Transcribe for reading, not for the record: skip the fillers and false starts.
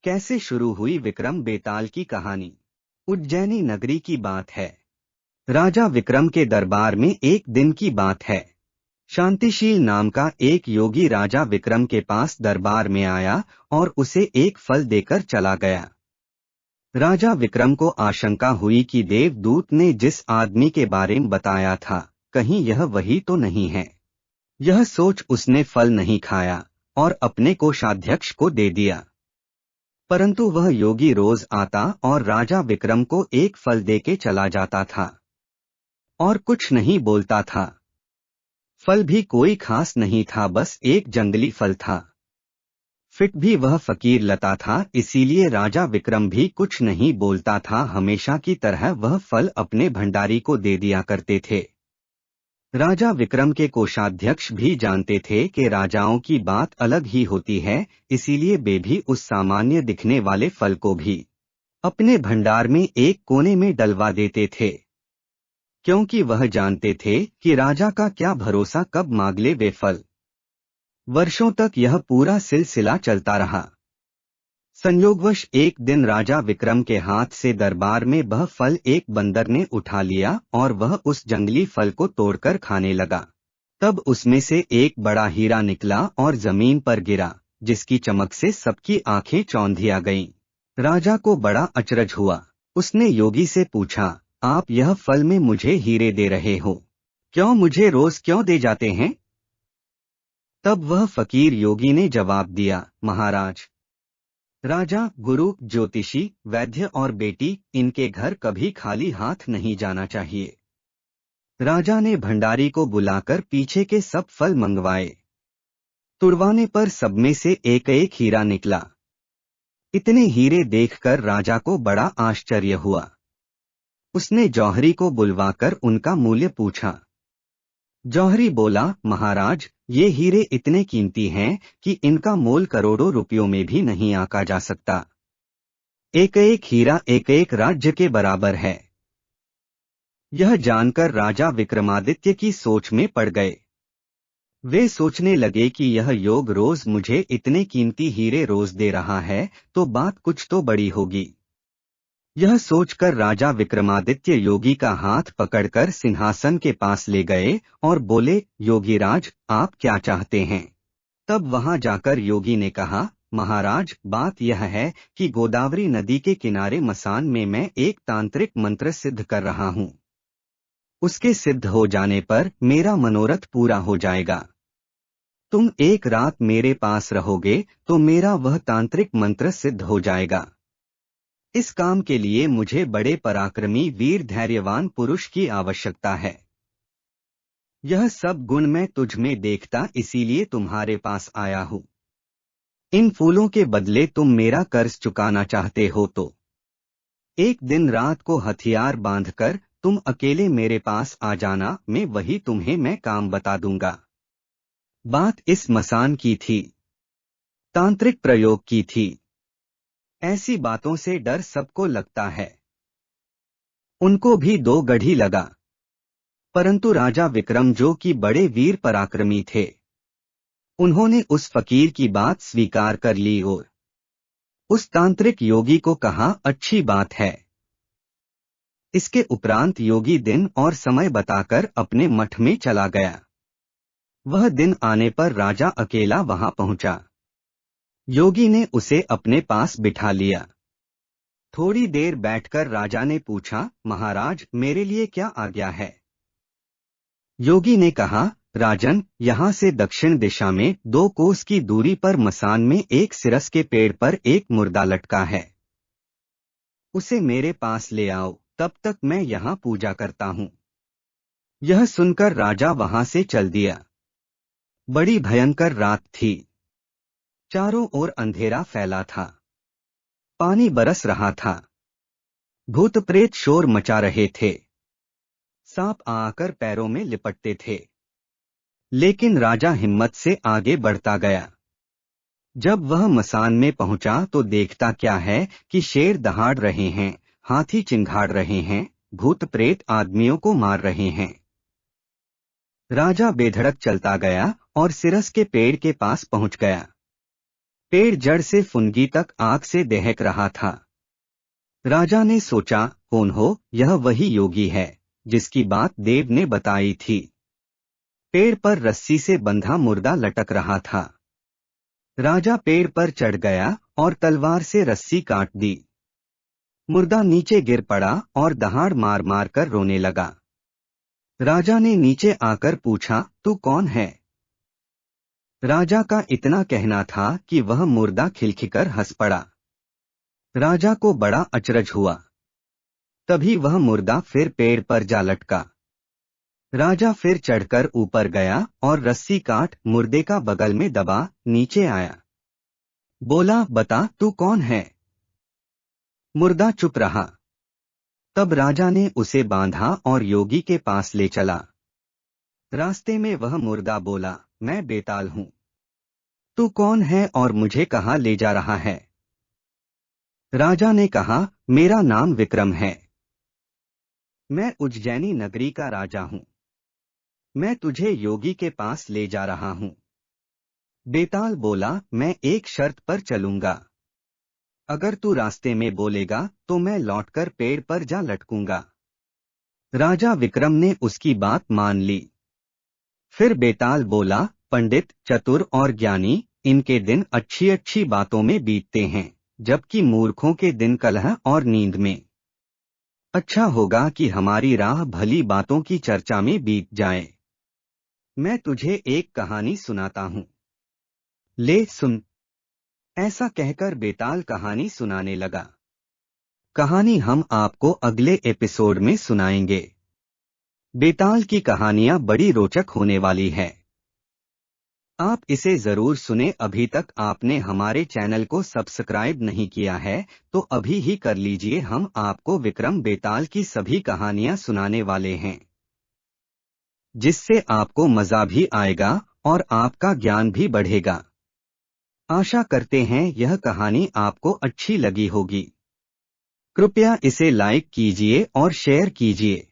कैसे शुरू हुई विक्रम बेताल की कहानी। उज्जैनी नगरी की बात है। राजा विक्रम के दरबार में एक दिन की बात है। शांतिशील नाम का एक योगी राजा विक्रम के पास दरबार में आया और उसे एक फल देकर चला गया। राजा विक्रम को आशंका हुई कि देवदूत ने जिस आदमी के बारे में बताया था, कहीं यह वही तो नहीं है। यह सोच उसने फल नहीं खाया और अपने कोषाध्यक्ष को दे दिया। परंतु वह योगी रोज आता और राजा विक्रम को एक फल देके चला जाता था और कुछ नहीं बोलता था। फल भी कोई खास नहीं था, बस एक जंगली फल था। फिट भी वह फकीर लता था, इसीलिए राजा विक्रम भी कुछ नहीं बोलता था। हमेशा की तरह वह फल अपने भंडारी को दे दिया करते थे। राजा विक्रम के कोषाध्यक्ष भी जानते थे कि राजाओं की बात अलग ही होती है, इसीलिए वे भी उस सामान्य दिखने वाले फल को भी अपने भंडार में एक कोने में डलवा देते थे, क्योंकि वह जानते थे कि राजा का क्या भरोसा कब मांग ले वे फल। वर्षों तक यह पूरा सिलसिला चलता रहा। संयोगवश एक दिन राजा विक्रम के हाथ से दरबार में वह फल एक बंदर ने उठा लिया और वह उस जंगली फल को तोड़कर खाने लगा। तब उसमें से एक बड़ा हीरा निकला और जमीन पर गिरा, जिसकी चमक से सबकी आंखें चौंधिया गईं। राजा को बड़ा अचरज हुआ। उसने योगी से पूछा, आप यह फल में मुझे हीरे दे रहे हो, क्यों मुझे रोज क्यों दे जाते हैं? तब वह फकीर योगी ने जवाब दिया, महाराज, राजा, गुरु, ज्योतिषी, वैद्य और बेटी, इनके घर कभी खाली हाथ नहीं जाना चाहिए। राजा ने भंडारी को बुलाकर पीछे के सब फल मंगवाए। तुड़वाने पर सब में से एक एक हीरा निकला। इतने हीरे देखकर राजा को बड़ा आश्चर्य हुआ। उसने जौहरी को बुलवाकर उनका मूल्य पूछा। जौहरी बोला, महाराज, ये हीरे इतने कीमती हैं कि इनका मोल करोड़ों रुपयों में भी नहीं आंका जा सकता। एक एक हीरा एक एक राज्य के बराबर है। यह जानकर राजा विक्रमादित्य की सोच में पड़ गए। वे सोचने लगे कि यह योग रोज मुझे इतने कीमती हीरे रोज दे रहा है, तो बात कुछ तो बड़ी होगी। यह सोचकर राजा विक्रमादित्य योगी का हाथ पकड़कर सिंहासन के पास ले गए और बोले, योगीराज, आप क्या चाहते हैं? तब वहां जाकर योगी ने कहा, महाराज, बात यह है कि गोदावरी नदी के किनारे मसान में मैं एक तांत्रिक मंत्र सिद्ध कर रहा हूं। उसके सिद्ध हो जाने पर मेरा मनोरथ पूरा हो जाएगा। तुम एक रात मेरे पास रहोगे तो मेरा वह तांत्रिक मंत्र सिद्ध हो जाएगा। इस काम के लिए मुझे बड़े पराक्रमी, वीर, धैर्यवान पुरुष की आवश्यकता है। यह सब गुण मैं तुझ में देखता, इसीलिए तुम्हारे पास आया हूँ। इन फूलों के बदले तुम मेरा कर्ज चुकाना चाहते हो तो एक दिन रात को हथियार बांधकर तुम अकेले मेरे पास आ जाना, मैं काम बता दूंगा। बात इस मसान की थी, तांत्रिक प्रयोग की थी। ऐसी बातों से डर सबको लगता है। उनको भी दो गढ़ी लगा, परंतु राजा विक्रम, जो कि बड़े वीर पराक्रमी थे, उन्होंने उस फकीर की बात स्वीकार कर ली और उस तांत्रिक योगी को कहा, अच्छी बात है। इसके उपरांत योगी दिन और समय बताकर अपने मठ में चला गया। वह दिन आने पर राजा अकेला वहां पहुंचा। योगी ने उसे अपने पास बिठा लिया। थोड़ी देर बैठकर राजा ने पूछा, महाराज, मेरे लिए क्या आज्ञा है? योगी ने कहा, राजन, यहाँ से दक्षिण दिशा में 2 कोस की दूरी पर मसान में एक सिरस के पेड़ पर एक मुर्दा लटका है। उसे मेरे पास ले आओ, तब तक मैं यहाँ पूजा करता हूँ। यह सुनकर राजा वहां से चल दिया। बड़ी भयंकर रात थी। चारों ओर अंधेरा फैला था। पानी बरस रहा था। भूत प्रेत शोर मचा रहे थे। सांप आकर पैरों में लिपटते थे। लेकिन राजा हिम्मत से आगे बढ़ता गया। जब वह मसान में पहुंचा तो देखता क्या है कि शेर दहाड़ रहे हैं, हाथी चिंघाड़ रहे हैं, भूत प्रेत आदमियों को मार रहे हैं। राजा बेधड़क चलता गया और सिरस के पेड़ के पास पहुंच गया। पेड़ जड़ से फुनगी तक आग से दहक रहा था। राजा ने सोचा, कौन हो, यह वही योगी है जिसकी बात देव ने बताई थी। पेड़ पर रस्सी से बंधा मुर्दा लटक रहा था। राजा पेड़ पर चढ़ गया और तलवार से रस्सी काट दी। मुर्दा नीचे गिर पड़ा और दहाड़ मार मार कर रोने लगा। राजा ने नीचे आकर पूछा, तू कौन है? राजा का इतना कहना था कि वह मुर्दा खिलखिकर हंस पड़ा। राजा को बड़ा अचरज हुआ। तभी वह मुर्दा फिर पेड़ पर जा लटका। राजा फिर चढ़कर ऊपर गया और रस्सी काट मुर्दे का बगल में दबा नीचे आया। बोला, बता तू कौन है? मुर्दा चुप रहा। तब राजा ने उसे बांधा और योगी के पास ले चला। रास्ते में वह मुर्दा बोला, मैं बेताल हूं। तू कौन है और मुझे कहाँ ले जा रहा है? राजा ने कहा, मेरा नाम विक्रम है। मैं उज्जैनी नगरी का राजा हूं। मैं तुझे योगी के पास ले जा रहा हूं। बेताल बोला, मैं एक शर्त पर चलूंगा। अगर तू रास्ते में बोलेगा तो मैं लौटकर पेड़ पर जा लटकूंगा। राजा विक्रम ने उसकी बात मान ली। फिर बेताल बोला, पंडित, चतुर और ज्ञानी, इनके दिन अच्छी अच्छी बातों में बीतते हैं, जबकि मूर्खों के दिन कलह और नींद में। अच्छा होगा कि हमारी राह भली बातों की चर्चा में बीत जाए। मैं तुझे एक कहानी सुनाता हूँ। ले सुन। ऐसा कहकर बेताल कहानी सुनाने लगा। कहानी हम आपको अगले एपिसोड में सुनाएंगे। बेताल की कहानियां बड़ी रोचक होने वाली है। आप इसे जरूर सुने। अभी तक आपने हमारे चैनल को सब्सक्राइब नहीं किया है तो अभी ही कर लीजिए। हम आपको विक्रम बेताल की सभी कहानियां सुनाने वाले हैं, जिससे आपको मजा भी आएगा और आपका ज्ञान भी बढ़ेगा। आशा करते हैं यह कहानी आपको अच्छी लगी होगी। कृपया इसे लाइक कीजिए और शेयर कीजिए।